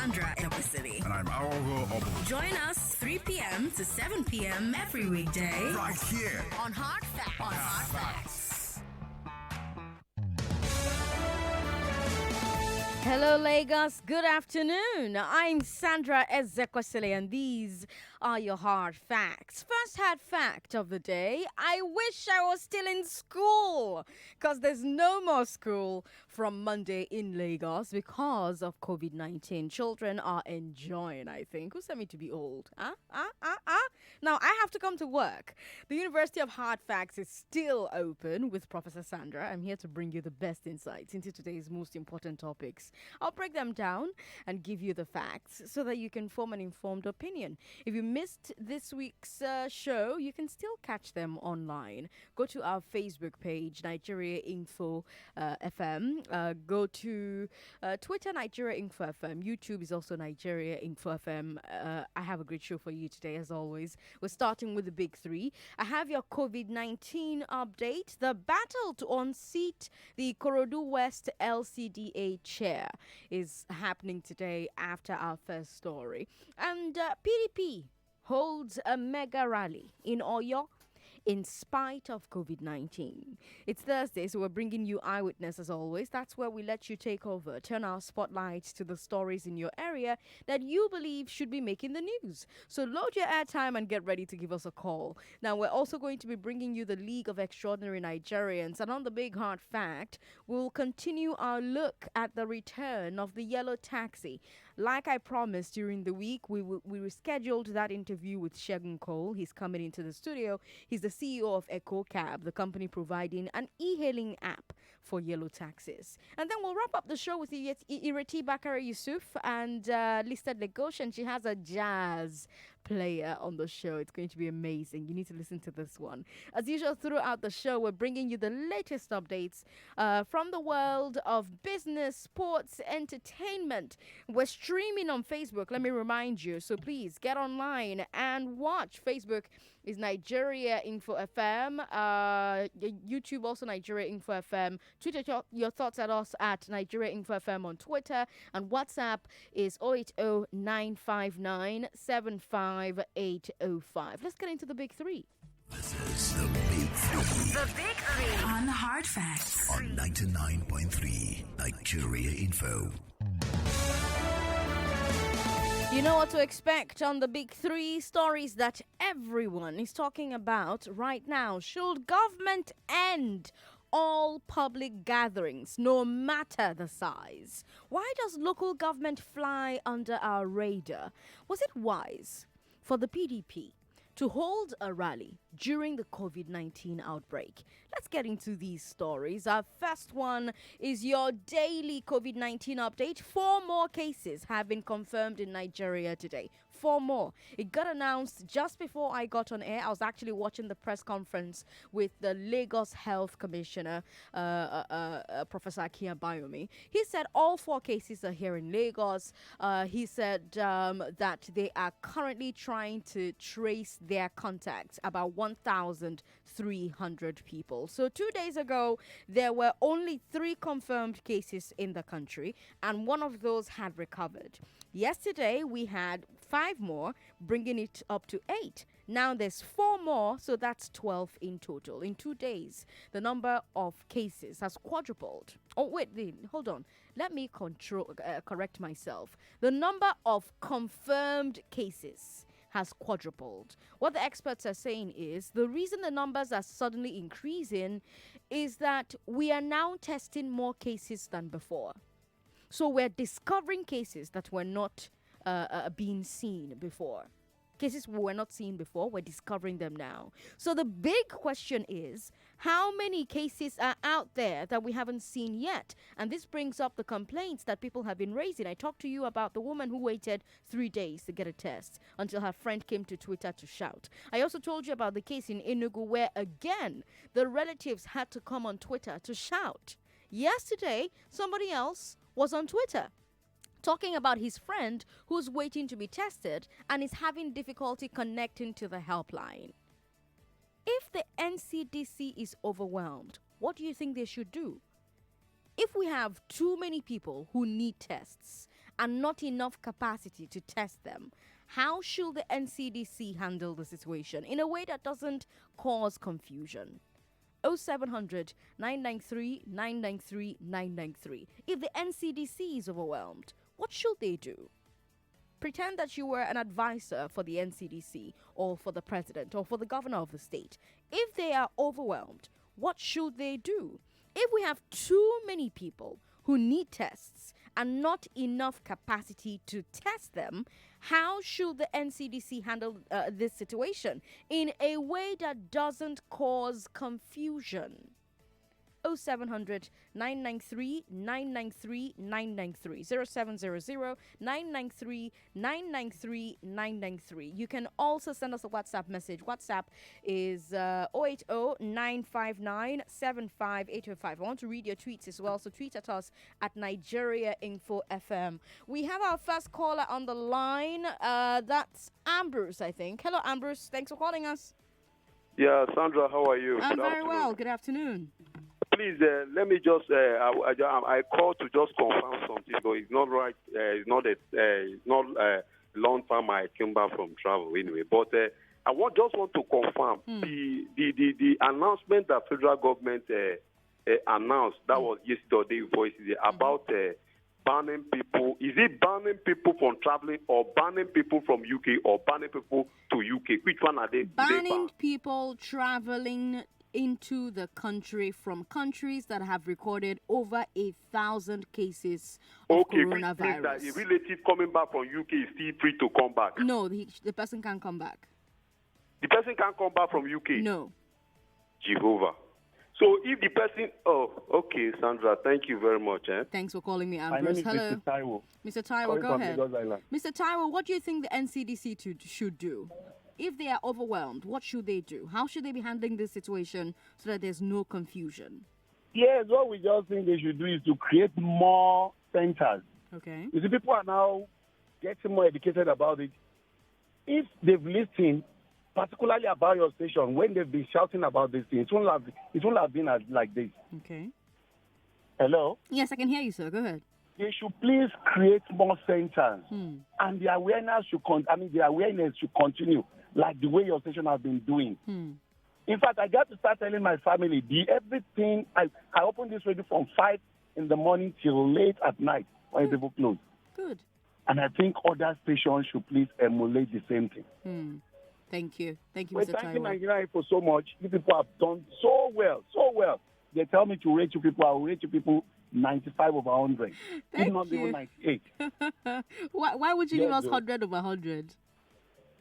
Sandra Ezekwesili. And I'm Aogo. Join us 3 p.m. to 7 p.m. every weekday. Right here. On Hard Facts. On Hard Facts. Hello, Lagos. Good afternoon. I'm Sandra Ezekwesili, and these are your hard facts. First hard fact of the day. I wish I was still in school because there's no more school from Monday in Lagos because of COVID-19. Children are enjoying, I think. Who said me to be old? Now, I have to come to work. The University of Hard Facts is still open with Professor Sandra. I'm here to bring you the best insights into today's most important topics. I'll break them down and give you the facts so that you can form an informed opinion. If you missed this week's show, you can still catch them online. Go to our Facebook page, Nigeria Info FM. Go to Twitter, Nigeria Info FM. YouTube is also Nigeria Info FM. I have a great show for you today, as always. We're starting with the big three. I have your COVID-19 update. The battle to unseat the Ikorodu West LCDA Chair is happening today after our first story. And PDP holds a mega rally in Oyo in spite of COVID-19. It's Thursday, so we're bringing you Eyewitness as always. That's where we let you take over, turn our spotlights to the stories in your area that you believe should be making the news. So load your airtime and get ready to give us a call. Now, we're also going to be bringing you the League of Extraordinary Nigerians. And on the big hard fact, we'll continue our look at the return of the yellow taxi. Like I promised during the week, we rescheduled that interview with Shegun Cole. He's coming into the studio. He's the CEO of Echo Cab, the company providing an e-hailing app for yellow taxis. And then we'll wrap up the show with Ireti Bakare Yusuf and Listed Legoshen. She has a jazz player on the show. It's going to be amazing. You need to listen to this one. As usual, throughout the show, we're bringing you the latest updates from the world of business, sports, entertainment. We're streaming on Facebook, let me remind you. So please get online and watch. Facebook is Nigeria Info FM. YouTube also Nigeria Info FM. Tweet your thoughts at us at Nigeria Info FM on Twitter. And WhatsApp is 080-959-75805. Let's get into the big three. This is the Big Three. The Big Three. On Hard Facts. On 99.3 Nigeria Info. You know what to expect on the big three stories that everyone is talking about right now. Should government end all public gatherings, no matter the size? Why does local government fly under our radar? Was it wise for the PDP to hold a rally during the COVID-19 outbreak? Let's get into these stories. Our first one is your daily COVID-19 update. 4 more cases have been confirmed in Nigeria today. 4 more. It got announced just before I got on air. I was actually watching the press conference with the Lagos Health Commissioner, Professor Akia Bayomi. He said all 4 cases are here in Lagos. He said that they are currently trying to trace their contacts, about 1,300 people. So 2 days ago, there were only 3 confirmed cases in the country, and one of those had recovered. Yesterday, we had 5 more, bringing it up to 8. Now there's 4 more, so that's 12 in total. In 2 days, the number of cases has quadrupled. Oh, wait, hold on. Let me correct myself. The number of confirmed cases has quadrupled. What the experts are saying is the reason the numbers are suddenly increasing is that we are now testing more cases than before. So we're discovering cases that were not being seen before. Cases we were not seeing before, we're discovering them now. So the big question is, how many cases are out there that we haven't seen yet? And this brings up the complaints that people have been raising. I talked to you about the woman who waited 3 days to get a test until her friend came to Twitter to shout. I also told you about the case in Enugu where, again, the relatives had to come on Twitter to shout. Yesterday, somebody else was on Twitter talking about his friend who's waiting to be tested and is having difficulty connecting to the helpline. If the NCDC is overwhelmed, what do you think they should do? If we have too many people who need tests and not enough capacity to test them. How should the NCDC handle the situation in a way that doesn't cause confusion? 0700 993 993 993. If the NCDC is overwhelmed, what should they do? Pretend that you were an advisor for the NCDC or for the president or for the governor of the state. If they are overwhelmed, what should they do? If we have too many people who need tests and not enough capacity to test them, how should the NCDC handle this situation in a way that doesn't cause confusion? 0700 993 993 993 0700 993 993 993. You can also send us a WhatsApp message. WhatsApp is 080 959 75805. I want to read your tweets as well, so tweet at us at Nigeria Info FM. We have our first caller on the line. That's Ambrose, I think. Hello, Ambrose. Thanks for calling us. Yeah, Sandra, how are you? I'm very well. Good afternoon. Please, let me just, I called to just confirm something, but it's not right, it's not a long time I came back from travel anyway, but I just want to confirm the announcement that federal government announced, that was yesterday before yesterday, about banning people. Is it banning people from traveling or banning people from UK or banning people to UK? Which one are they? Banning people traveling into the country from countries that have recorded over 1,000 cases of coronavirus. Which means that a relative coming back from UK is still free to come back? No, the person can't come back. The person can't come back from UK? No. Jehovah. So if the person... Oh, okay, Sandra, thank you very much. Thanks for calling me, Ambrose. Hello. Mr. Taiwo. Mr. Taiwo, go ahead. Mr. Taiwo, what do you think the NCDC should do? If they are overwhelmed, what should they do? How should they be handling this situation so that there's no confusion? Yes, what we just think they should do is to create more centers. Okay. You see, people are now getting more educated about it. If they've listened, particularly about your station, when they've been shouting about this thing, it won't have been like this. Okay. Hello? Yes, I can hear you, sir. Go ahead. They should please create more centers, and the awareness should continue, like the way your station has been doing. In fact, I got to start telling my family everything. I open this radio from 5 in the morning till late at night when people close. Good. And I think other stations should please emulate the same thing. Thank you, Mr. Taiwo. Thank you, Nigeria, for so much. You people have done so well. They tell me to rate you people. I will rate you people 95 over 100. Thank if not you. even 98. Why would you give us 100 over 100?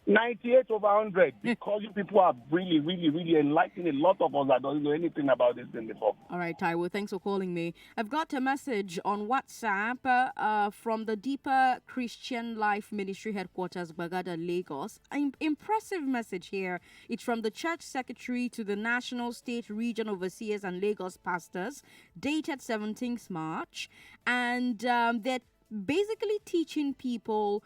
98 over 100, because you people are really, really, really enlightening a lot of us that don't know anything about this thing before. All right, Taiwo, thanks for calling me. I've got a message on WhatsApp from the Deeper Christian Life Ministry Headquarters, Bagada, Lagos. An impressive message here. It's from the Church Secretary to the National, State, Region Overseers and Lagos Pastors, dated 17th March. And they're basically teaching people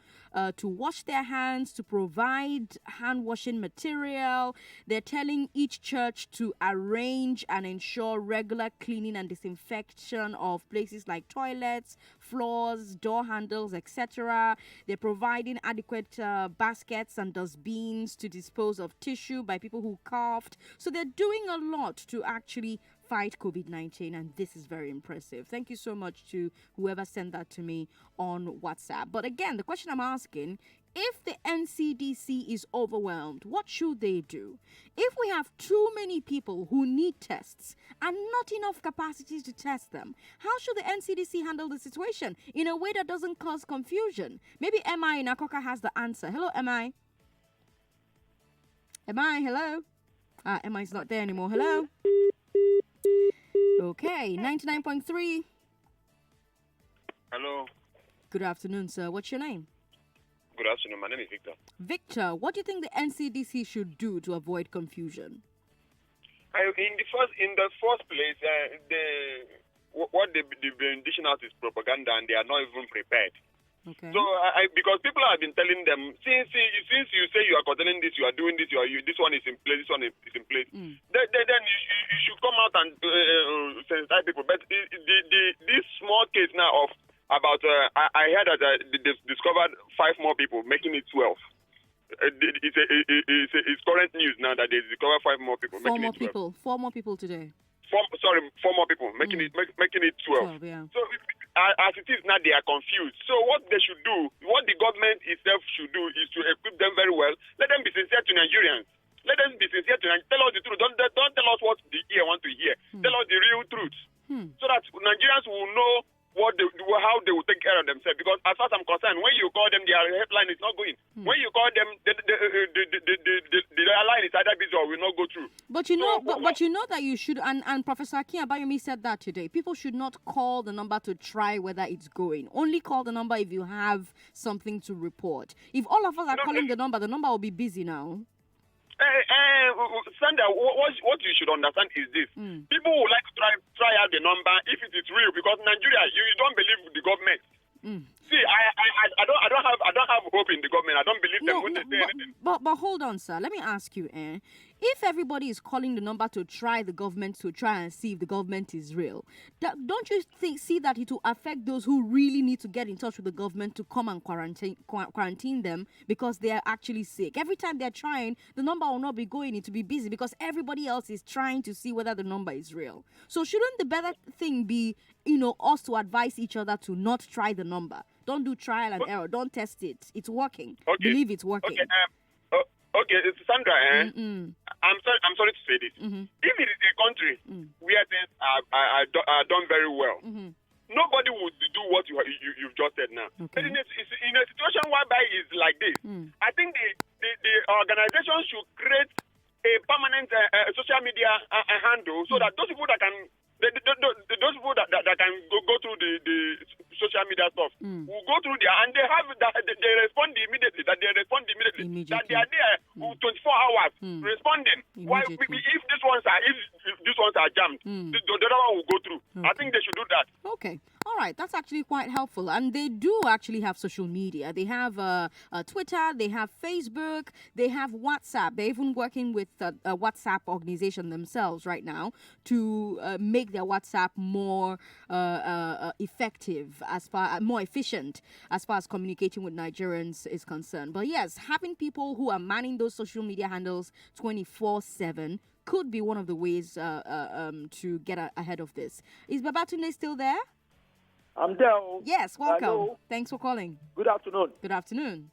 to wash their hands, to provide hand washing material. They're telling each church to arrange and ensure regular cleaning and disinfection of places like toilets, floors, door handles, etc. They're providing adequate baskets and dustbins to dispose of tissue by people who coughed. So they're doing a lot to actually fight COVID-19, and this is very impressive. Thank you so much to whoever sent that to me on WhatsApp. But again, the question I'm asking, if the NCDC is overwhelmed, what should they do? If we have too many people who need tests and not enough capacity to test them, how should the NCDC handle the situation in a way that doesn't cause confusion? Maybe MI in Akoka has the answer. Hello, MI. MI, hello. MI is not there anymore. Hello. Okay, 99.3. Hello. Good afternoon, sir. What's your name? Good afternoon. My name is Victor. Victor, what do you think the NCDC should do to avoid confusion? In the first place, what they've been dishing out is propaganda, and they are not even prepared. Okay. So, because people have been telling them, since you say you are controlling this, you are doing this, this one is in place, this one is in place, then you should come out and sensitize people. But this small case now of I heard that they discovered 5 more people, making it 12. It's current news now that they discovered 5 more people, making it 12. 4 more people today. 4 more people, making it 12. 12, yeah. So as it is now, they are confused. So what they should do, what the government itself should do, is to equip them very well. Let them be sincere to Nigerians. Let them be sincere to Nigerians. Tell us the truth. Don't tell us what the ear want to hear. Tell us the real truth, so that Nigerians will know how they will take care of themselves. Because as far as I'm concerned, when you call them, their helpline is not going. When you call them, the line is either busy or will not go through. But you know, but you know that you should, and Professor Akin Abayomi said that today. People should not call the number to try whether it's going. Only call the number if you have something to report. If all of us are calling the number will be busy now. Sandra, what you should understand is this. People would like to try out the number if it is real, because Nigeria, you don't believe the government. See, I don't have hope in the government. I don't believe them when they say anything. But hold on, sir. Let me ask you, if everybody is calling the number to try the government, to try and see if the government is real, don't you see that it will affect those who really need to get in touch with the government to come and quarantine them because they are actually sick? Every time they're trying, the number will not be going. It will be busy because everybody else is trying to see whether the number is real. So shouldn't the better thing be, us to advise each other to not try the number? Don't do trial and error. Don't test it. It's working. Okay. Believe it's working. Okay, Sandra, I'm sorry to say this. If it is a country where things are done very well, nobody would do what you've just said now. Okay. But in a situation whereby it's like this, I think the organization should create a permanent social media handle so that those people that can those people that can go through the social media stuff will go through there, and they respond immediately. That they are there 24 hours responding. Why if these ones are jammed, the other one will go through. Okay. I think they should do that. Okay. All right, that's actually quite helpful. And they do actually have social media. They have Twitter, they have Facebook, they have WhatsApp. They're even working with a WhatsApp organization themselves right now to make their WhatsApp more effective, more efficient as far as communicating with Nigerians is concerned. But yes, having people who are manning those social media handles 24/7 could be one of the ways to get ahead of this. Is Babatunde still there? I'm there. Yes, welcome. Hello. Thanks for calling. Good afternoon. Good afternoon.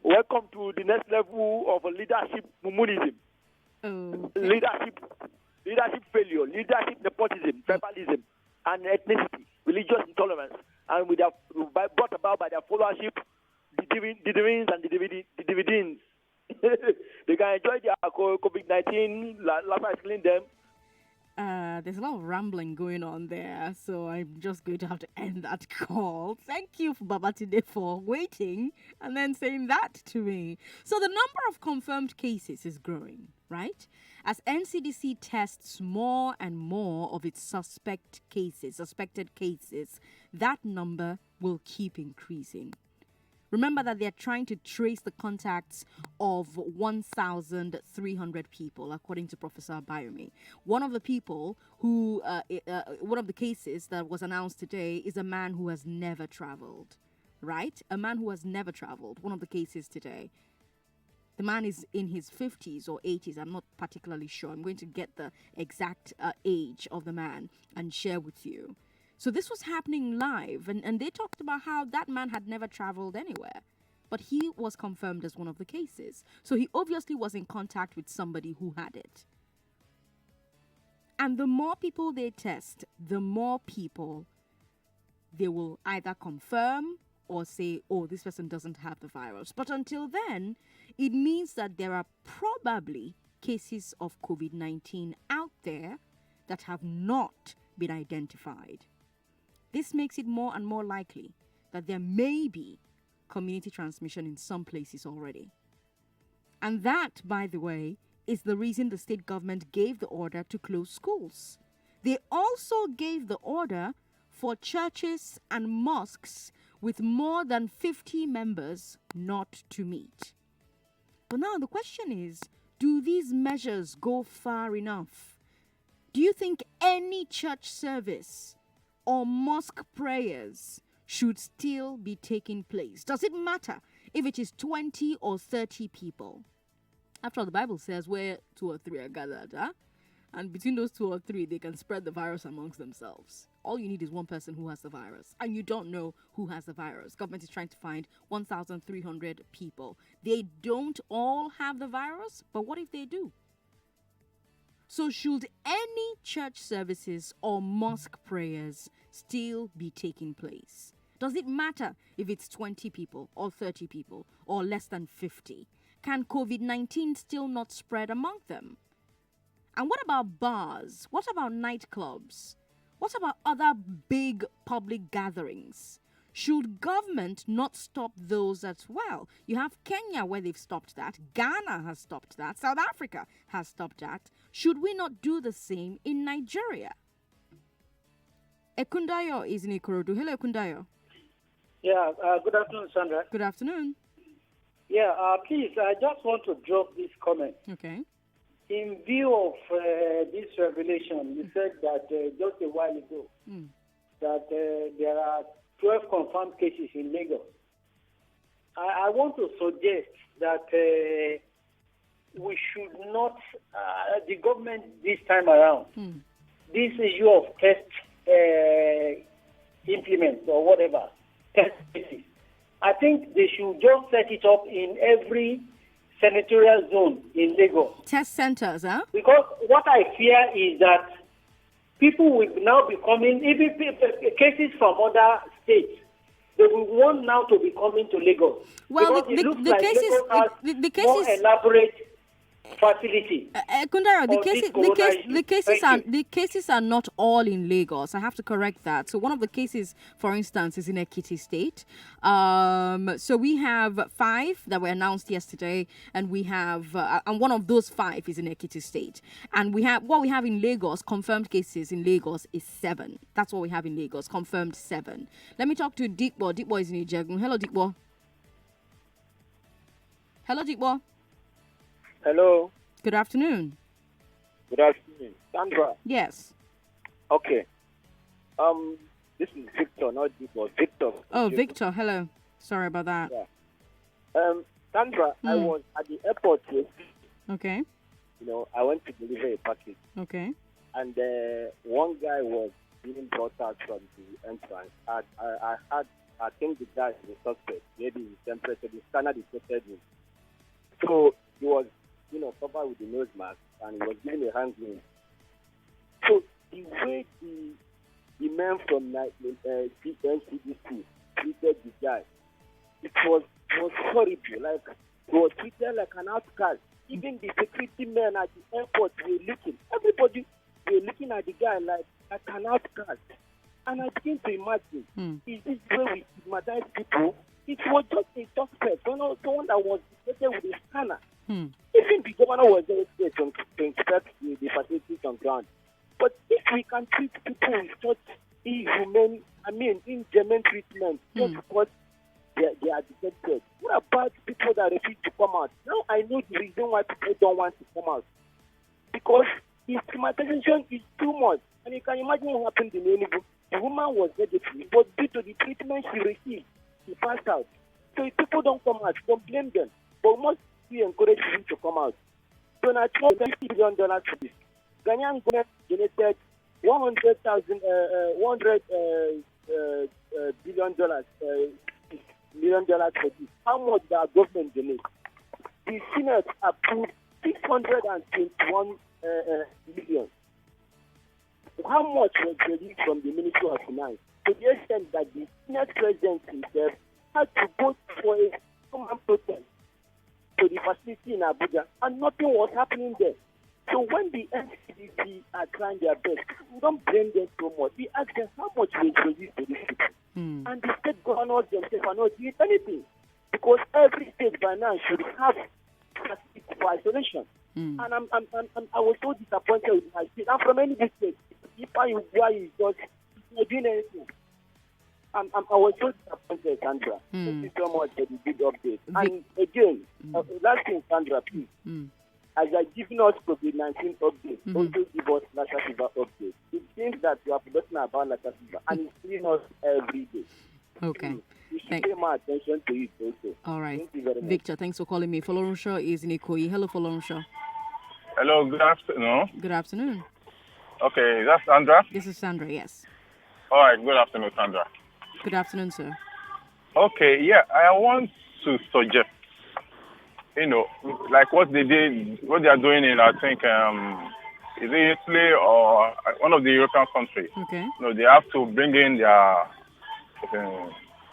Welcome to the next level of leadership communism. Okay. Leadership failure, leadership nepotism, tribalism, and ethnicity, religious intolerance, and brought about by their followership, the dividends and the dividends. They can enjoy their COVID-19, last I clean them. There's a lot of rambling going on there, so I'm just going to have to end that call. Thank you, Babatunde, for waiting and then saying that to me. So the number of confirmed cases is growing, right? As NCDC tests more and more of its suspected cases, that number will keep increasing. Remember that they're trying to trace the contacts of 1,300 people, according to Professor Abayomi. One of the people one of the cases that was announced today is a man who has never traveled, right? A man who has never traveled. One of the cases today. The man is in his 50s or 80s. I'm not particularly sure. I'm going to get the exact age of the man and share with you. So this was happening live, and they talked about how that man had never traveled anywhere. But he was confirmed as one of the cases. So he obviously was in contact with somebody who had it. And the more people they test, the more people they will either confirm or say, oh, this person doesn't have the virus. But until then, it means that there are probably cases of COVID-19 out there that have not been identified. This makes it more and more likely that there may be community transmission in some places already. And that, by the way, is the reason the state government gave the order to close schools. They also gave the order for churches and mosques with more than 50 members not to meet. But now the question is, do these measures go far enough? Do you think any church service or mosque prayers should still be taking place? Does it matter if it is 20 or 30 people? After all, the Bible says where 2 or 3 are gathered, and between those 2 or 3, they can spread the virus amongst themselves. All you need is one person who has the virus, and you don't know who has the virus. Government is trying to find 1,300 people. They don't all have the virus, but what if they do? So should any church services or mosque prayers still be taking place? Does it matter if it's 20 people or 30 people or less than 50? Can COVID-19 still not spread among them? And what about bars? What about nightclubs? What about other big public gatherings? Should government not stop those as well? You have Kenya where they've stopped that. Ghana has stopped that. South Africa has stopped that. Should we not do the same in Nigeria? Ekundayo is in Ikorodu. Hello, Ekundayo. Yeah, good afternoon, Sandra. Good afternoon. Yeah, please, I just want to drop this comment. Okay. In view of this revelation, you said that just a while ago that there are 12 confirmed cases in Lagos. I want to suggest that we should not, the government this time around, this issue of test implements or whatever, test cases, I think they should just set it up in every senatorial zone in Lagos. Test centers, huh? Because what I fear is that people will now be coming, even cases from other states, they will want now to be coming to Lagos. Well, because it looks like Lagos has the cases, more elaborate facility. Kundara, the cases are not all in Lagos. I have to correct that. So one of the cases, for instance, is in Ekiti State. So we have 5 that were announced yesterday, and we have and one of those 5 is in Ekiti State. And we have in Lagos, confirmed cases in Lagos is 7. That's what we have in Lagos, confirmed 7. Let me talk to Dikbo. Dikbo is in Ijegun. Hello, Dikbo. Hello, Dikbo. Hello. Good afternoon. Good afternoon. Sandra. Yes. Okay. This is Victor, not Victor. Victor. Oh, Victor. Hello. Sorry about that. Yeah. Sandra, I was at the airport yesterday. Okay. You know, I went to deliver a package. Okay. And one guy was being brought out from the entrance. I think the guy is a suspect. Maybe his temperature, the scanner detected him. So he was, covered with the nose mask, and he was giving a hand glove. So the way the men from NCDC treated the guy, it was horrible. Like, he was treated like an outcast. Even the security men at the airport were looking. Everybody were looking at the guy like an outcast. And I begin to imagine, is this way we stigmatize people? It was just a suspect, someone that was detected with a scanner. Even the governor was there to inspect the facilities on ground. But if we can treat people with such inhumane treatment, just because they are detected, what about people that refuse to come out? Now I know the reason why people don't want to come out. Because the stigmatization is too much. And you can imagine what happened in Enugu. The woman was negative, but due to the treatment she received, she passed out. So if people don't come out, don't blame them. But we must encourage them to come out. Donald Trump $50 billion for this. Ghanaian government donated $100 million for this. How much did our government donate? The Senate approved 621 million. How much was released from the Ministry of Finance? To the extent that the Senate President himself had to go for a common protest to the facility in Abuja, and nothing was happening there. So when the NCDC are trying their best, we don't blame them so much. We ask them how much we release to these people. And the state governors themselves are not doing anything. Because every state by now should have facility for isolation. And I was so disappointed with my state. I'm from any state. If I is just not doing anything. I was so disappointed, Sandra. Thank you so much for the big update. And again, last thing, Sandra, please. As you are giving us COVID-19 updates, also give us Lassa fever updates. It seems that you are forgotten about Lassa fever, and it's killing us every day. Okay. You should pay more attention to it also. All right. Thank you very much. Victor, thanks for calling me. Folorunsho is in Ikoyi. Hello, Folorunsho. Hello, good afternoon. Good afternoon. Okay, is that Sandra? This is Sandra, yes. All right, good afternoon, Sandra. Good afternoon, sir. Okay, yeah, I want to suggest, like what they are doing in, I think, is it Italy or one of the European countries? Okay. They have to bring in their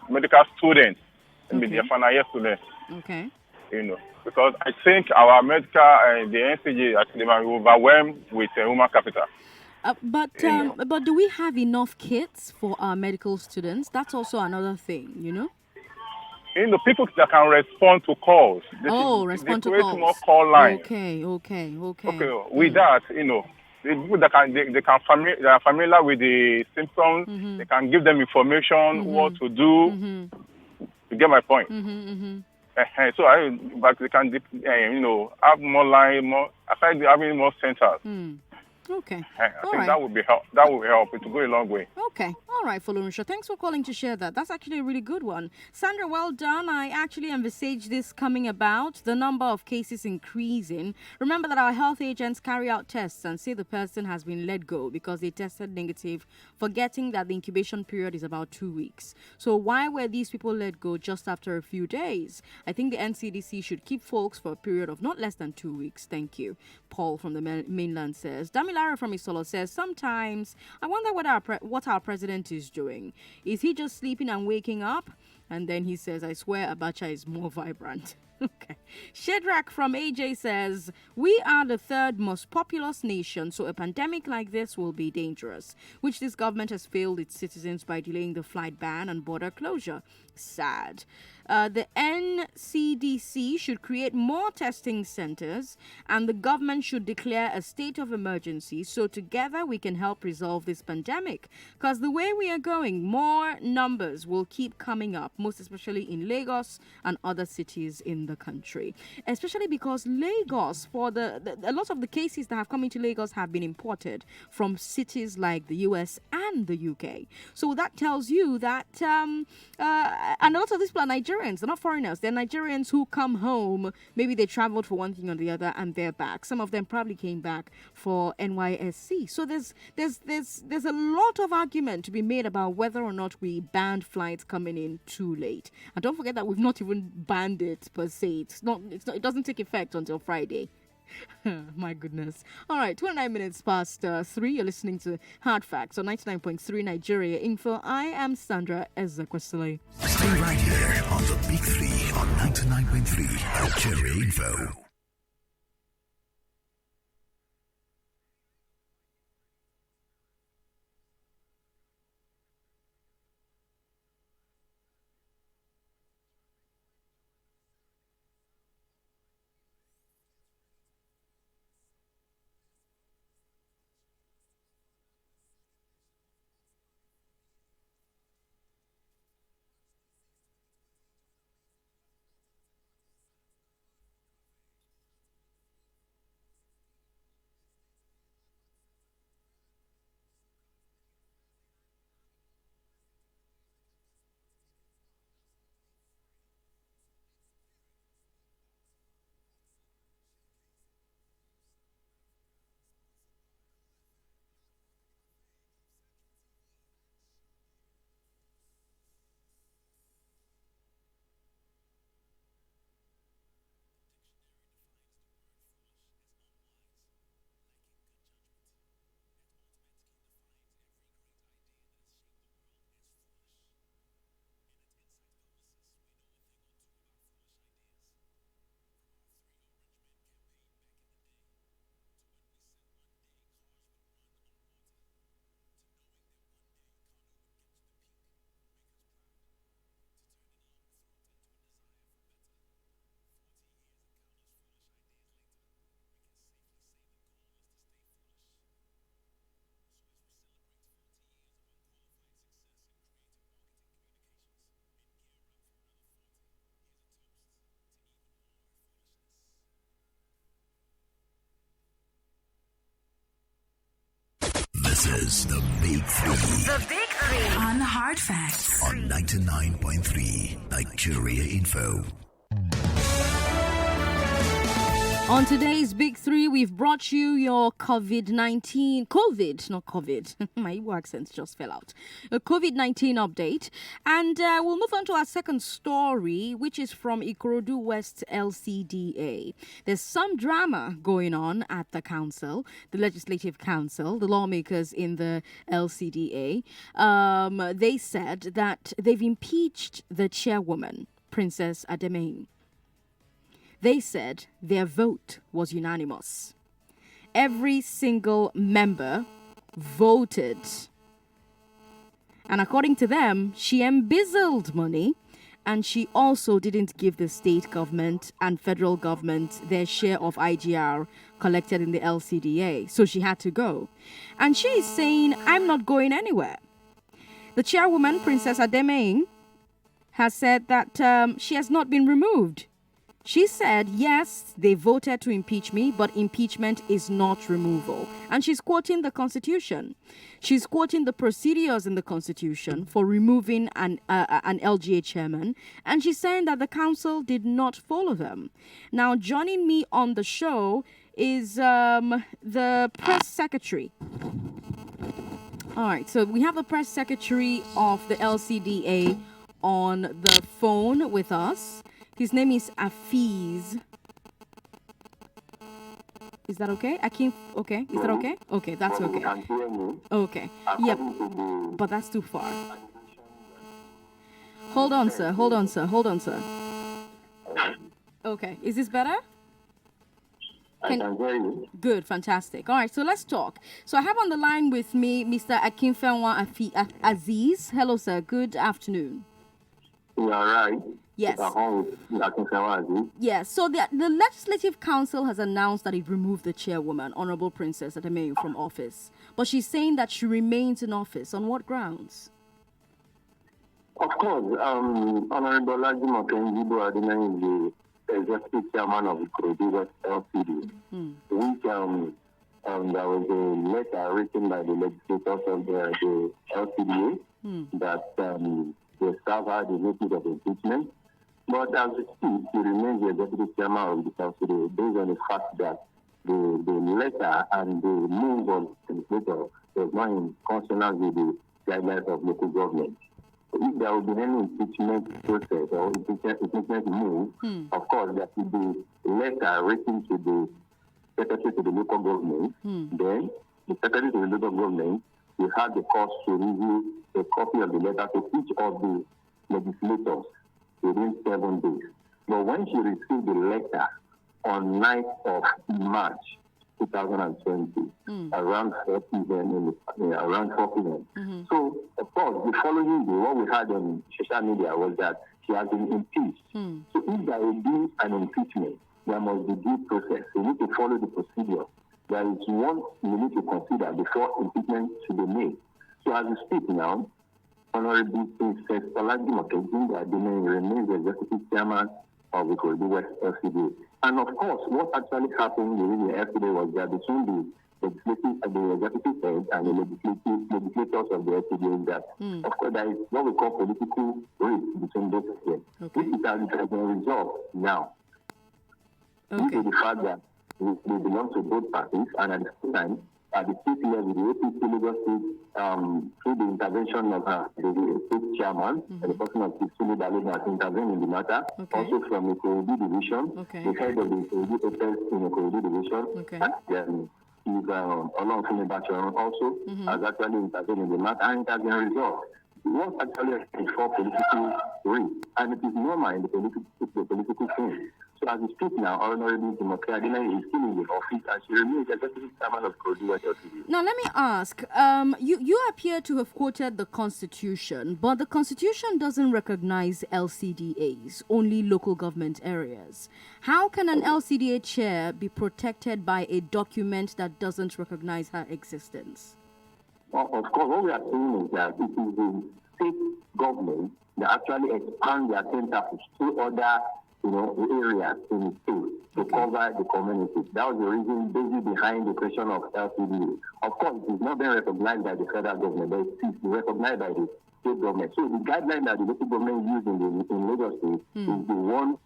medical students, maybe their final year students. Okay. Because I think our medical, the NCG, actually, might be overwhelmed with human capital. But do we have enough kits for our medical students? That's also another thing, People that can respond to calls. Respond to create calls. more call lines. Okay. With that, the people that they are familiar with the symptoms. They can give them information what to do. You get my point. So but they can have more line, aside having more centers. Okay. I think that would help. That would help. It will go a long way. Okay. All right, Folorunsho. Thanks for calling to share that. That's actually a really good one. Sandra, well done. I actually envisage this coming about. The number of cases increasing. Remember that our health agents carry out tests and say the person has been let go because they tested negative, forgetting that the incubation period is about 2 weeks. So why were these people let go just after a few days? I think the NCDC should keep folks for a period of not less than 2 weeks. Thank you. Paul from the mainland says. Damilara from Isolo says, sometimes I wonder what our president is doing. Is he just sleeping and waking up? And then he says, I swear Abacha is more vibrant. Okay. Shedrack from AJ says, we are the third most populous nation, so a pandemic like this will be dangerous, which this government has failed its citizens by delaying the flight ban and border closure. Sad. The NCDC should create more testing centers and the government should declare a state of emergency so together we can help resolve this pandemic. Because the way we are going, more numbers will keep coming up, most especially in Lagos and other cities in the country. Especially because Lagos, for a lot of the cases that have come into Lagos have been imported from cities like the US and the UK. So that tells you that, and a lot of these people are Nigerians. They're not foreigners. They're Nigerians who come home. Maybe they traveled for one thing or the other and they're back. Some of them probably came back for NYSC. So there's a lot of argument to be made about whether or not we banned flights coming in too late. And don't forget that we've not even banned it per se. It doesn't take effect until Friday. My goodness. All right, 29 minutes past 3. You're listening to Hard Facts on 99.3 Nigeria Info. I am Sandra Ezekwesili. Stay right here on the Big 3 on 99.3 Nigeria Info. This is the Big Three. The Big Three on Hard Facts. On 99.3 Nigeria Info. On today's Big Three, we've brought you your COVID-19, not COVID, my Igbo accent just fell out, a COVID-19 update. And we'll move on to our second story, which is from Ikorodu West LCDA. There's some drama going on at the council, the Legislative Council, the lawmakers in the LCDA. They said that they've impeached the chairwoman, Princess Ademain. They said their vote was unanimous. Every single member voted. And according to them, she embezzled money, and she also didn't give the state government and federal government their share of IGR collected in the LCDA. So she had to go. And she is saying, I'm not going anywhere. The chairwoman, Princess Ademain, has said that she has not been removed. She said, yes, they voted to impeach me, but impeachment is not removal. And she's quoting the Constitution. She's quoting the procedures in the Constitution for removing an LGA chairman. And she's saying that the council did not follow them. Now, joining me on the show is the press secretary. All right, so we have the press secretary of the LCDA on the phone with us. His name is Afiz. Is that okay? Okay. Is that okay? Okay, that's okay. Okay. Yep. But that's too far. Hold on, sir. Okay. Is this better? I can hear you. Good, fantastic. All right, so let's talk. So I have on the line with me Mr. Akinfenwa Aziz. Hello, sir. Good afternoon. You are right. Yes. Yes. So the Legislative Council has announced that it removed the chairwoman, Honorable Princess Ademain, from office. But she's saying that she remains in office. On what grounds? Of course, Honorable Lajimo Kenjibo Ademain is the executive chairman of Ikorodu West LCDA. Which there was a letter written by the legislators of the LCDA that the staff had a notice of impeachment. But as we speak, he remains the executive chairman of the council based on the fact that the letter and the move of the legislator was not in consonance with the guidelines of local government. So if there will be any impeachment process or impeachment move, of course, there should be a letter written to the secretary to the local government. Then the secretary to the local government will have the cost to review a copy of the letter to each of the legislators within 7 days. But when she received the letter on 9th of March 2020, around 4 p.m. So, of course, the following day, what we had on social media was that she has been impeached. So if there will be an impeachment, there must be due process. You need to follow the procedure. There is one you need to consider before impeachment should be made. So as we speak now, Honorable Princess Olajimoke Ademain remains the executive chairman of the Ikorodu West LCDA. And of course, what actually happened within the LCDA was that between the executive head and the legislators of the LCDA, that of course there is what we call political rift between both of them. This has been resolved now. Due to the fact that we belong to both parties, and at the same time, at the state level, the APC Lagos State, through the intervention of the state chairman, and the person of Sulu Balogun has intervened in the matter. Also from the Ikorodu division, the head of the Ikorodu affairs in the Ikorodu division, and Olonfumi Bachoron also has actually intervened in the matter, and it has been resolved. It was actually for political risk, and it is normal in the political thing. So as we speak now, Honorable Jimoke Ademain is still in the office, and she remains executive chairman of Ikorodu West LCDA. Now, let me ask, you appear to have quoted the Constitution, but the Constitution doesn't recognize LCDAs, only local government areas. How can an LCDA chair be protected by a document that doesn't recognize her existence? Well, of course, what we are saying is that it is the state government that actually expand their tentacles to other areas in the state. to cover the community. That was the reason basically behind the question of LCDA. Of course, it is not being recognized by the federal government, but it is recognized by the state government. So the guideline that the local government used in Lagos State is the one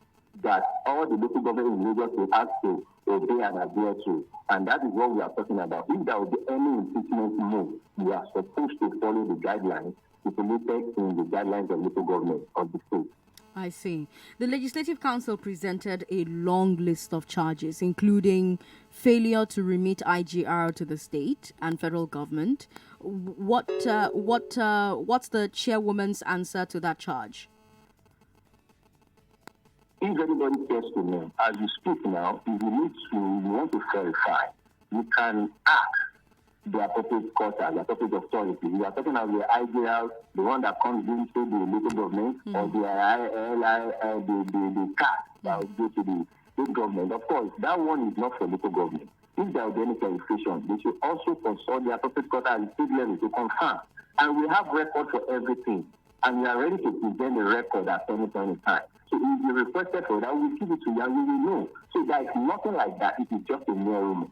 that all the local government in Lagos State has to obey and adhere to. And that is what we are talking about. If there will be any impeachment move, we are supposed to follow the guidelines stipulated in the guidelines of local government of the state. I see. The Legislative Council presented a long list of charges, including failure to remit IGR to the state and federal government. What's the chairwoman's answer to that charge? If anybody cares to know, as you speak now, if you want to verify, you can ask the appropriate quarter, the appropriate authority. We are talking about the IGL, the one that comes into the local government, or the CAS that will go to the state government. Of course, that one is not for local government. If there will be any clarification, they should also consult the appropriate quarter at the state level to confirm. And we have record for everything. And we are ready to present the record at any point in time. So if you requested for that, we'll give it to you and you will know. So there is nothing like that. It is just a mere rumor.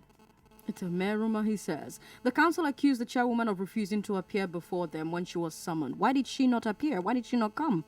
It's a mere rumor, he says. The council accused the chairwoman of refusing to appear before them when she was summoned. Why did she not appear? Why did she not come?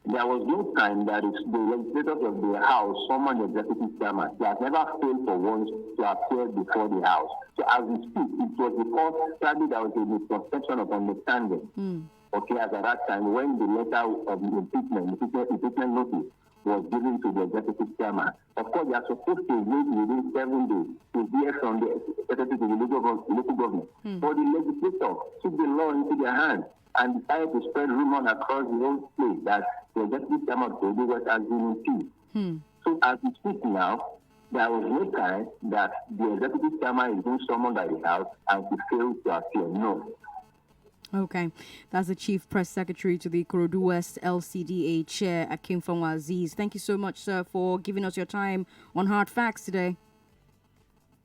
There was no time that the legislators of the House summoned the executive chairman. He has never failed for once to appear before the House. So as we speak, it was because sadly there was a misconception of understanding. Okay, as at that time, when the letter of the impeachment notice was given to the executive chairman. Of course, they are supposed to wait within 7 days to hear from the secretary to the local government. But the legislature took the law into their hands and decided to spread rumors across the whole place that the executive chairman of Ikorodu West has been impeached. So as we speak now, there was no time that the executive chairman is being summoned by the House and he failed to appear. No. Okay, that's the Chief Press Secretary to the Ikorodu West LCDA Chair, Akinfenwa Aziz. Thank you so much, sir, for giving us your time on Hard Facts today.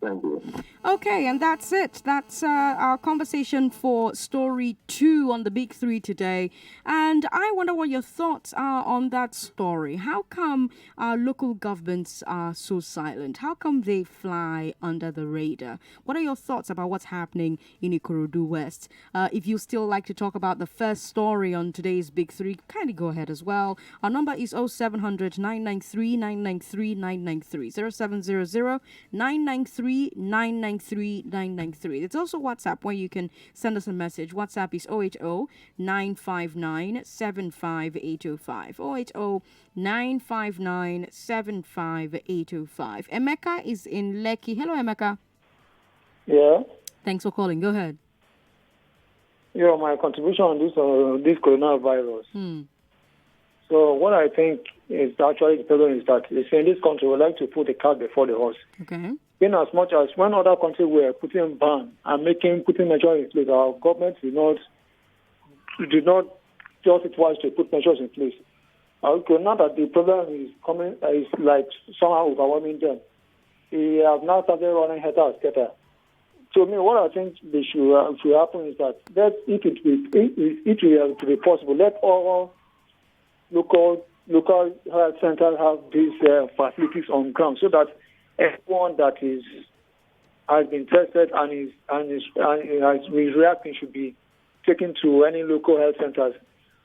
Thank you. Okay, and that's it. That's our conversation for story 2 on the Big 3 today. And I wonder what your thoughts are on that story. How come our local governments are so silent? How come they fly under the radar? What are your thoughts about what's happening in Ikorodu West? If you still like to talk about the first story on today's Big 3, kindly go ahead as well. Our number is 0700 993 993 993 0700 993 993 993. There's also WhatsApp where you can send us a message. WhatsApp is 080 959 75805. 080 959 75805. Emeka is in Lekki. Hello, Emeka. Yeah. Thanks for calling. Go ahead. Yeah, my contribution on this coronavirus. So what I think is actually the problem is that in this country we like to put the cart before the horse. Okay. In as much as when other countries were putting ban and putting measures in place, our government did not just it wise to put measures in place. Okay, now that the problem is coming, is like somehow overwhelming them. They have now started running header scatter. To me, what I think should happen is that it will be possible. Let all local health centers have these facilities on ground, so that everyone that has been tested and is reacting should be taken to any local health centers.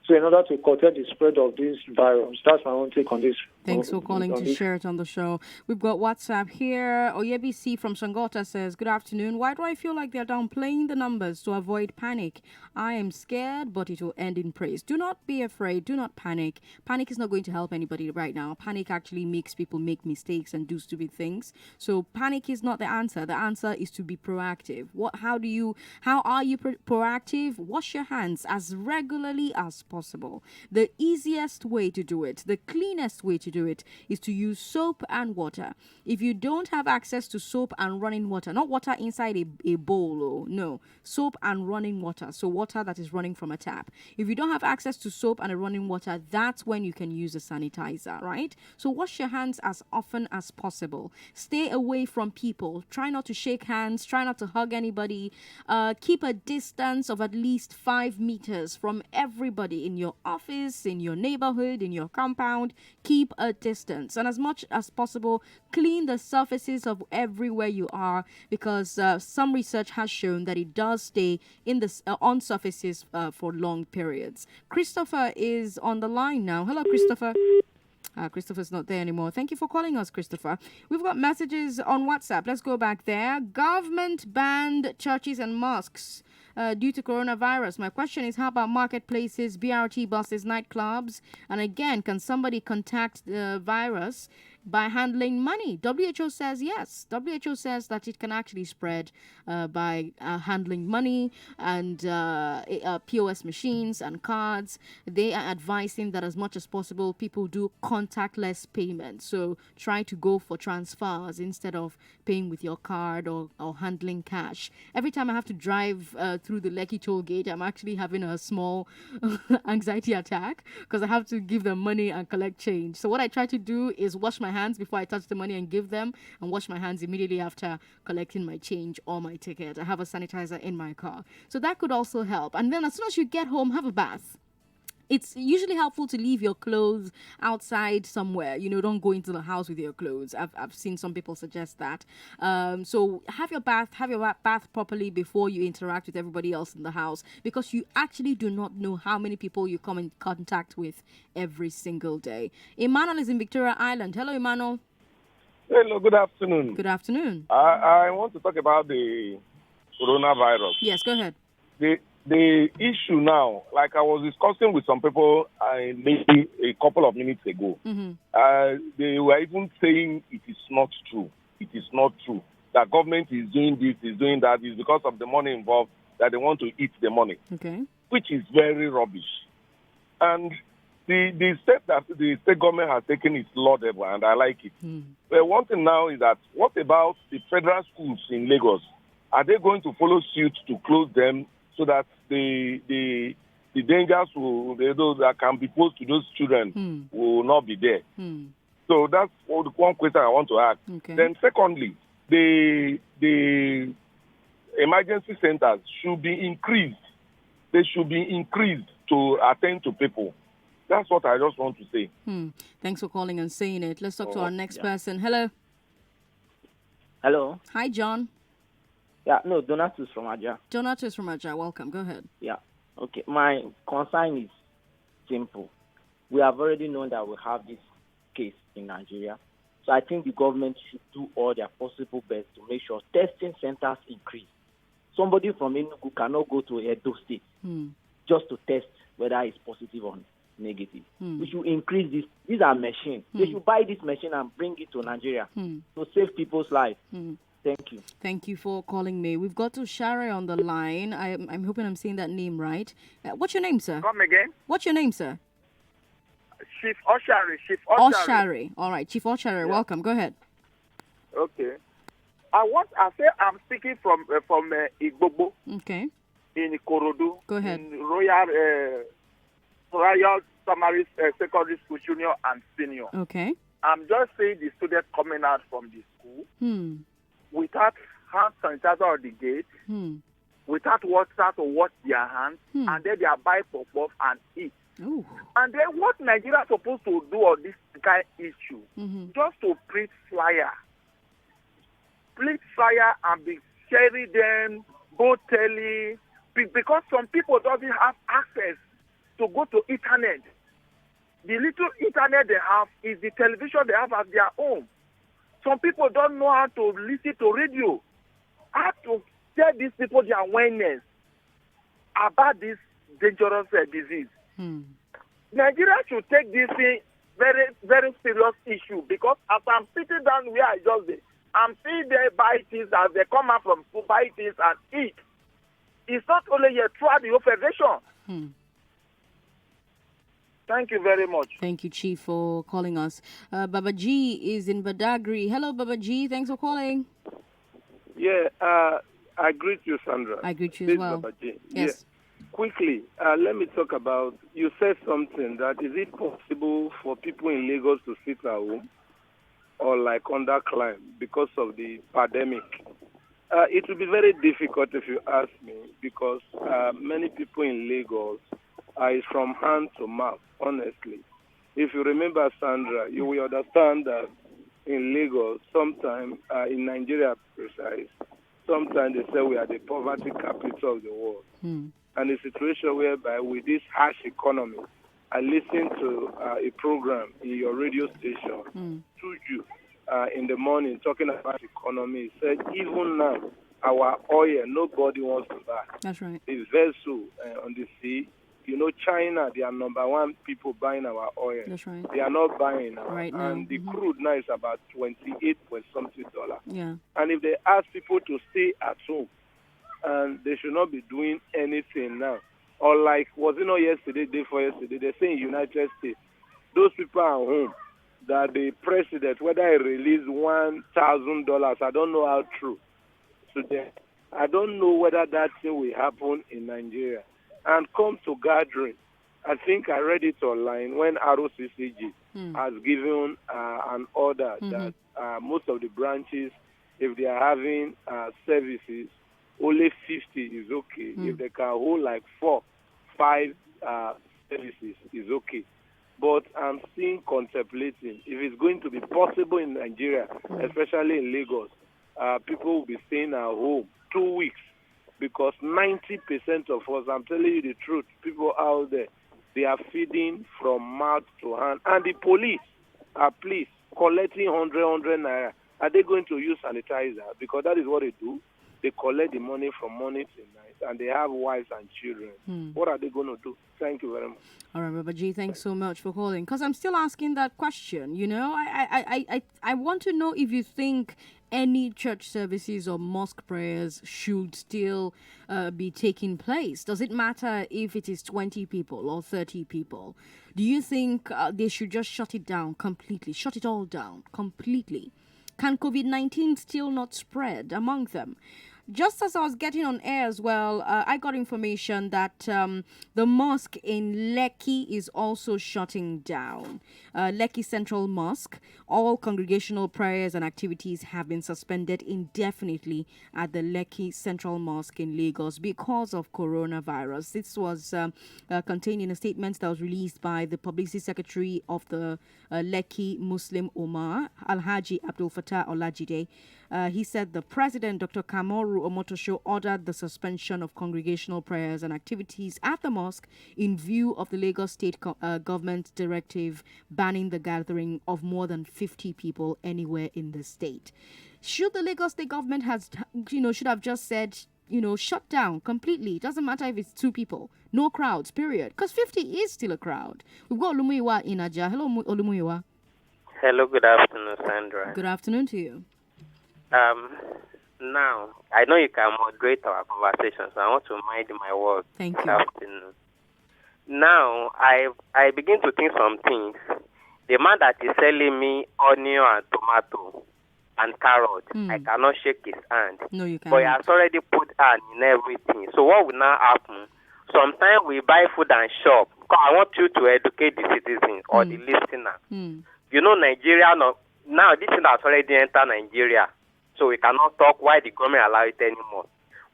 So in order to curtail the spread of this virus, that's my own take on this. Thanks for calling to share it on the show. We've got WhatsApp here. Oyebisi from Sangota says, good afternoon. Why do I feel like they're downplaying the numbers to avoid panic? I am scared, but it will end in praise. Do not be afraid. Do not panic. Panic is not going to help anybody right now. Panic actually makes people make mistakes and do stupid things. So panic is not the answer. The answer is to be proactive. How are you proactive? Wash your hands as regularly as possible. The easiest way to do it, the cleanest way to do it, is to use soap and water. If you don't have access to soap and running water, not water inside a bowl, no, soap and running water, so water that is running from a tap. If you don't have access to soap and a running water, that's when you can use a sanitizer, right? So wash your hands as often as possible. Stay away from people. Try not to shake hands. Try not to hug anybody. Keep a distance of at least 5 meters from everybody. in your office, in your neighborhood, in your compound, keep a distance. And as much as possible, clean the surfaces of everywhere you are, because some research has shown that it does stay in the on surfaces for long periods. Christopher is on the line now. Hello, Christopher. Christopher's not there anymore. Thank you for calling us, Christopher. We've got messages on WhatsApp. Let's go back there. Government banned churches and mosques due to coronavirus. My question is, how about marketplaces, BRT buses, nightclubs? And again, can somebody contact the virus by handling money? WHO says yes. WHO says that it can actually spread by handling money and POS machines and cards. They are advising that as much as possible, people do contactless payments. So try to go for transfers instead of paying with your card or handling cash. Every time I have to drive through the Lekki toll gate, I'm actually having a small anxiety attack because I have to give them money and collect change. So what I try to do is wash my hands before I touch the money and give them, and wash my hands immediately after collecting my change or my ticket. I have a sanitizer in my car. So that could also help. And then as soon as you get home, have a bath. It's usually helpful to leave your clothes outside somewhere. Don't go into the house with your clothes. I've seen some people suggest that. So have your bath properly before you interact with everybody else in the house, because you actually do not know how many people you come in contact with every single day. Emmanuel is in Victoria Island. Hello, Emmanuel. Hello, good afternoon. Good afternoon. I want to talk about the coronavirus. Yes, go ahead. The issue now, like I was discussing with some people maybe a couple of minutes ago, they were even saying it is not true. It is not true. That government is doing this, is doing that. It's because of the money involved that they want to eat the money, which is very rubbish. And the step that the state government has taken is laudable, and I like it. But one thing now is that, what about the federal schools in Lagos? Are they going to follow suit to close them so that the dangers those that can be posed to those children will not be there? So that's one question I want to ask. Then secondly, the emergency centers should be increased. They should be increased to attend to people. That's what I just want to say. Thanks for calling and saying it. Let's talk to our next person. Hello. Hello. Hi, John. Yeah, no, Donatus from Aja. Donatus from Aja, welcome. Go ahead. Yeah, okay. My concern is simple. We have already known that we have this case in Nigeria. So I think the government should do all their possible best to make sure testing centers increase. Somebody from Enugu cannot go to Edo State just to test whether it's positive or negative. We should increase this. These are machines. They should buy this machine and bring it to Nigeria to save people's lives. Thank you. Thank you for calling me. We've got to Share on the line. I'm hoping I'm saying that name right. What's your name, sir? Come again? What's your name, sir? Chief Oshari. Oshari. All right, Chief Oshari. Yeah. Welcome. Go ahead. Okay. I'm speaking from Igbobo. Okay. In Ikorodu. Go ahead. In Royal Samaris Secondary School Junior and Senior. Okay. I'm just saying the students coming out from the school without hand sanitizer on the gate, without water to wash their hands, and then they are buy pop-off and eat. Ooh. And then what Nigeria is supposed to do on this kind of issue? Just to print flyer and be sharing them, go telling, because some people doesn't have access to go to internet. The little internet they have is the television they have at their home. Some people don't know how to listen to radio. How to tell these people their awareness about this dangerous disease. Nigeria should take this thing very, very serious issue, because as I'm sitting down where I just did, I'm seeing they buy things as they come out from school, buy things and eat. It's not only yet throughout the whole federation. Thank you very much. Thank you, Chief, for calling us. Baba G is in Badagry. Hello, Baba G. Thanks for calling. Yeah, I greet you, Sandra. I greet you as well. Baba G. Yes. Yeah. Quickly, let me talk about, you said something that is it possible for people in Lagos to sit at home or like under climb because of the pandemic? It will be very difficult if you ask me, because many people in Lagos is from hand to mouth, honestly. If you remember, Sandra, you will understand that in Lagos, sometimes, in Nigeria precise, sometimes they say we are the poverty capital of the world. And a situation whereby with this harsh economy, I listened to a program in your radio station, to you, in the morning, talking about economy. It said, even now, our oil, nobody wants to buy. That's right. The vessel on the sea, you know, China, they are number one people buying our oil. That's right. They are not buying now. Right now. And the crude now is about $28 $. Yeah. And if they ask people to stay at home, and they should not be doing anything now, or like, was it not yesterday, day before yesterday, they say in United States, those people are home, that the president, whether he released $1,000, I don't know how true. So I don't know whether that thing will happen in Nigeria. And come to gathering, I think I read it online when ROCCG has given an order that most of the branches, if they are having services, only 50 is okay. If they can hold like 4, 5 services is okay. But I'm still contemplating if it's going to be possible in Nigeria, especially in Lagos, people will be staying at home 2 weeks, because 90% of us, I'm telling you the truth, people out there, they are feeding from mouth to hand. And the police are collecting 100 naira. Are they going to use sanitizer? Because that is what they do. They collect the money from morning to night, and they have wives and children. What are they going to do? Thank you very much. All right, Baba G, thanks so much for calling. Because I'm still asking that question. You know, I want to know if you think any church services or mosque prayers should still be taking place. Does it matter if it is 20 people or 30 people? Do you think they should just shut it down completely, shut it all down completely? Can COVID-19 still not spread among them? Just as I was getting on air as well, I got information that the mosque in Lekki is also shutting down. Lekki Central Mosque, all congregational prayers and activities have been suspended indefinitely at the Lekki Central Mosque in Lagos because of coronavirus. This was contained in a statement that was released by the Publicity Secretary of the Lekki Muslim Ummah, Alhaji Abdul Fattah Olajide. He said the President, Dr. Kamoru Omotosho, ordered the suspension of congregational prayers and activities at the mosque in view of the Lagos State government directive banning the gathering of more than 50 people anywhere in the state. Should the Lagos State government should have just said, shut down completely. It doesn't matter if it's 2 people. No crowds, period. Because 50 is still a crowd. We've got Olumuyiwa in Aja. Hello, Olumuyiwa. Hello, good afternoon, Sandra. Good afternoon to you. Now, I know you can moderate our conversation, so I want to mind my words. Thank you. Good afternoon. Now, I begin to think some things. The man that is selling me onion and tomato and carrot, I cannot shake his hand. No, you can't. But he has already put hand in everything. So what will now happen? Sometimes we buy food and shop. I want you to educate the citizen or the listener. You know, Nigeria, now this thing has already entered Nigeria. So we cannot talk why the government allow it anymore.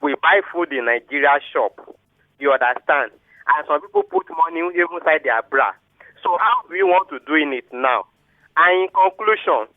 We buy food in Nigeria shop. You understand? And some people put money even inside their bra. So how do we want to do it now? And in conclusion,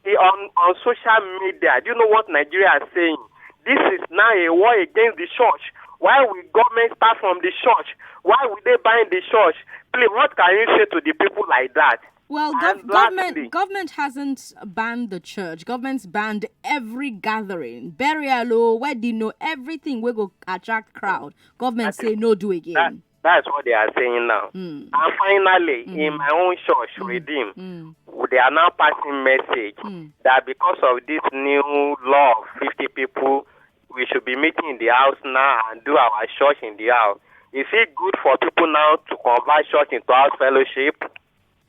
on social media, do you know what Nigeria is saying? This is now a war against the church. Why will government start from the church? Why will they buy in the church? Please, what can you say to the people like that? Well, government hasn't banned the church. Government's banned every gathering, burial, wedding, everything we go attract crowd. Government say no do again. That's what they are saying now. And finally, in my own church, Redeem, they are now passing message that because of this new law of 50 people, we should be meeting in the house now and do our church in the house. Is it good for people now to convert church into house fellowship?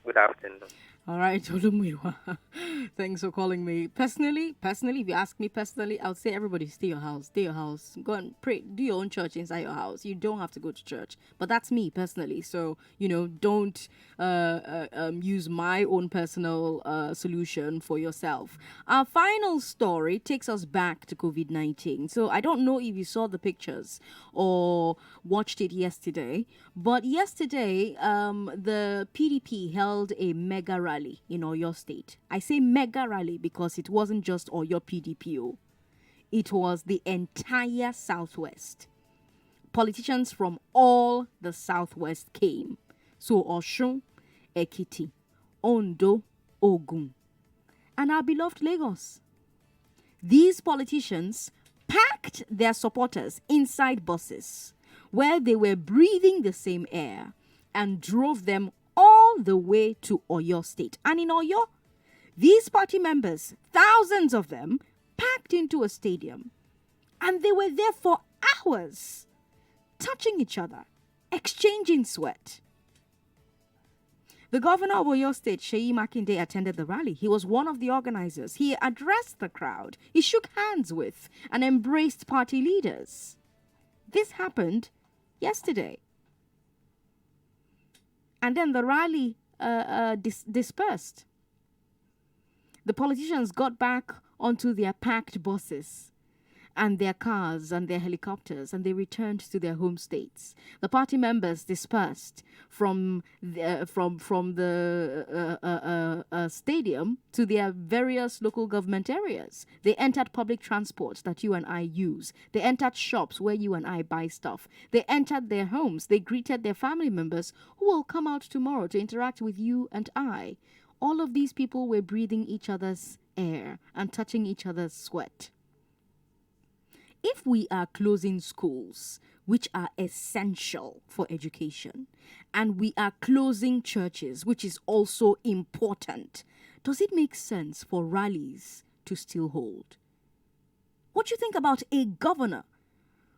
Good afternoon. All right, Olumuyiwa. Thanks for calling me. Personally, if you ask me personally, I would say everybody stay your house. Stay your house. Go and pray. Do your own church inside your house. You don't have to go to church. But that's me personally. So, don't use my own personal solution for yourself. Our final story takes us back to COVID-19. So I don't know if you saw the pictures or watched it yesterday. But yesterday, the PDP held a mega rally in Oyo State. I say mega rally because it wasn't just Oyo PDP. It was the entire Southwest. Politicians from all the Southwest came. So Osun, Ekiti, Ondo, Ogun, and our beloved Lagos. These politicians packed their supporters inside buses where they were breathing the same air and drove them all the way to Oyo State. And in Oyo, these party members, thousands of them, packed into a stadium. And they were there for hours, touching each other, exchanging sweat. The governor of Oyo State, Seyi Makinde, attended the rally. He was one of the organizers. He addressed the crowd. He shook hands with and embraced party leaders. This happened yesterday. And then the rally dispersed. The politicians got back onto their packed buses and their cars and their helicopters, and they returned to their home states. The party members dispersed from the stadium to their various local government areas. They entered public transport that you and I use. They entered shops where you and I buy stuff. They entered their homes. They greeted their family members who will come out tomorrow to interact with you and I. All of these people were breathing each other's air and touching each other's sweat. If we are closing schools, which are essential for education, and we are closing churches, which is also important, does it make sense for rallies to still hold? What do you think about a governor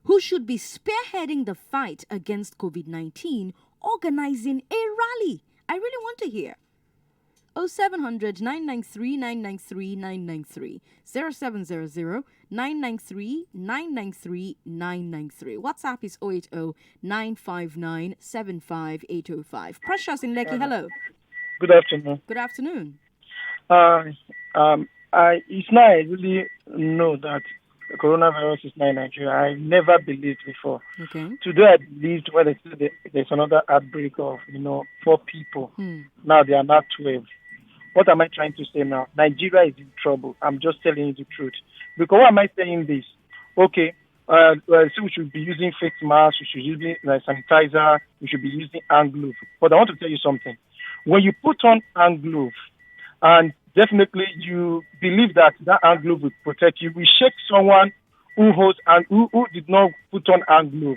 who should be spearheading the fight against COVID-19, organizing a rally? I really want to hear. 0700 993 993 993 0700 993 993 993. WhatsApp is 080 959 75805. Precious in Lekki, hello. Good afternoon. Good afternoon. It's not I really know that coronavirus is not in Nigeria. I never believed before. Okay. Today I believed when they said there's another outbreak of 4 people. Now they are not 12. What am I trying to say now? Nigeria is in trouble. I'm just telling you the truth. Because why am I saying this? Okay, so we should be using face masks, we should be using sanitizer, we should be using hand gloves. But I want to tell you something. When you put on hand gloves, and definitely you believe that hand glove will protect you, we shake someone who holds and who did not put on hand glove.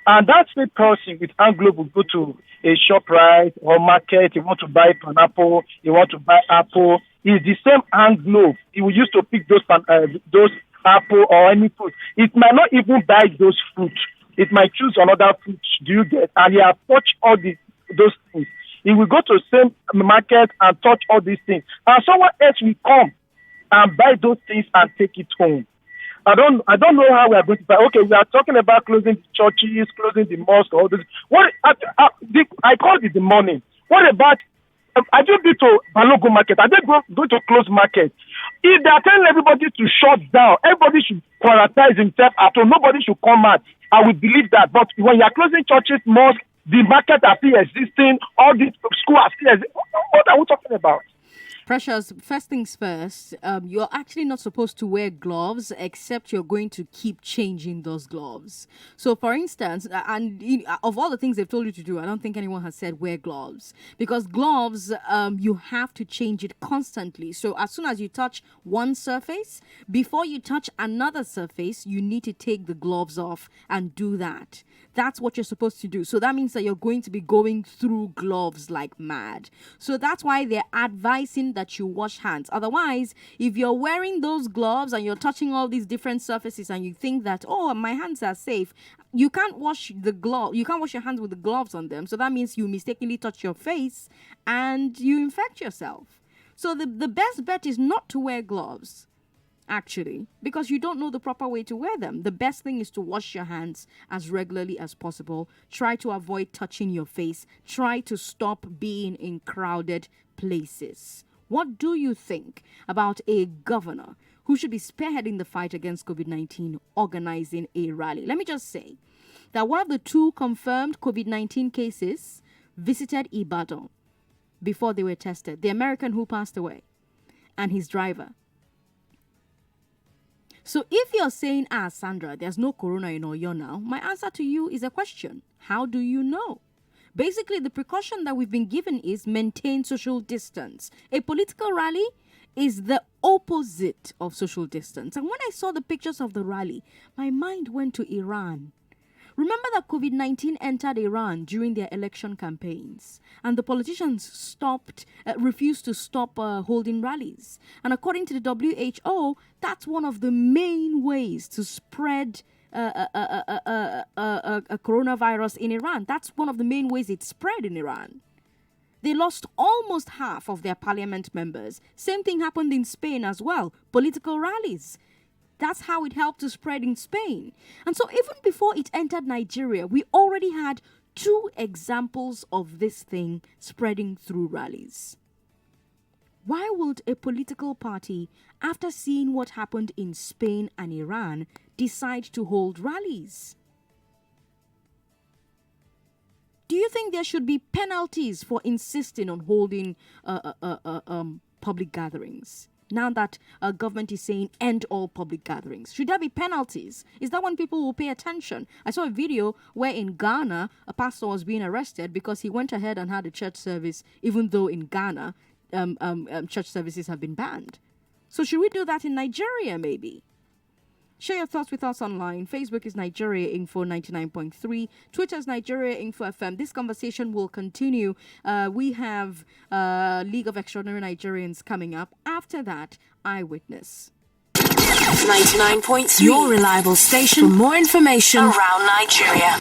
And that same person with hand glove will go to a shop right or market. You want to buy pineapple, you want to buy apple. It's the same hand glove. He will use to pick those apple or any fruit. It might not even buy those fruit. It might choose another fruit. Do you get? And he has touched all those things. He will go to the same market and touch all these things. And someone else will come and buy those things and take it home. I don't know how we are going to buy. Okay, we are talking about closing the churches, closing the mosque, all this. What I called it the morning. What about? I just been to Balogo market. I did go to close market. If they are telling everybody to shut down, everybody should quarantine himself at home. Nobody should come out. I would believe that. But when you are closing churches, mosques, the market are still existing. All these schools are still existing. What are we talking about? Precious, first things first, you're actually not supposed to wear gloves except you're going to keep changing those gloves. So, for instance, of all the things they've told you to do, I don't think anyone has said wear gloves. Because gloves, you have to change it constantly. So, as soon as you touch one surface, before you touch another surface, you need to take the gloves off and do that. That's what you're supposed to do. So that means that you're going to be going through gloves like mad. So that's why they're advising that you wash hands. Otherwise, if you're wearing those gloves and you're touching all these different surfaces and you think that, oh, my hands are safe, you can't wash the glove. You can't wash your hands with the gloves on them. So that means you mistakenly touch your face and you infect yourself. So the best bet is not to wear gloves, actually, because you don't know the proper way to wear them. The best thing is to wash your hands as regularly as possible. Try to avoid touching your face. Try to stop being in crowded places. What do you think about a governor who should be spearheading the fight against COVID-19 organizing a rally? Let me just say that one of the 2 confirmed COVID-19 cases visited Ibadan before they were tested. The American who passed away and his driver. So if you're saying, Sandra, there's no corona in Oyo now, my answer to you is a question. How do you know? Basically, the precaution that we've been given is maintain social distance. A political rally is the opposite of social distance. And when I saw the pictures of the rally, my mind went to Iran. Remember that COVID-19 entered Iran during their election campaigns, and the politicians refused to stop holding rallies. And according to the WHO, that's one of the main ways to spread a coronavirus in Iran. That's one of the main ways it spread in Iran. They lost almost half of their parliament members. Same thing happened in Spain as well. Political rallies. That's how it helped to spread in Spain. And so even before it entered Nigeria, we already had 2 examples of this thing spreading through rallies. Why would a political party, after seeing what happened in Spain and Iran, decide to hold rallies? Do you think there should be penalties for insisting on holding public gatherings? Now that government is saying end all public gatherings, should there be penalties? Is that when people will pay attention? I saw a video where in Ghana, a pastor was being arrested because he went ahead and had a church service, even though in Ghana, church services have been banned. So should we do that in Nigeria, maybe? Share your thoughts with us online. Facebook is Nigeria Info 99.3. Twitter is Nigeria Info FM. This conversation will continue. We have League of Extraordinary Nigerians coming up. After that, Eyewitness. 99.3. Your reliable station for more information around Nigeria.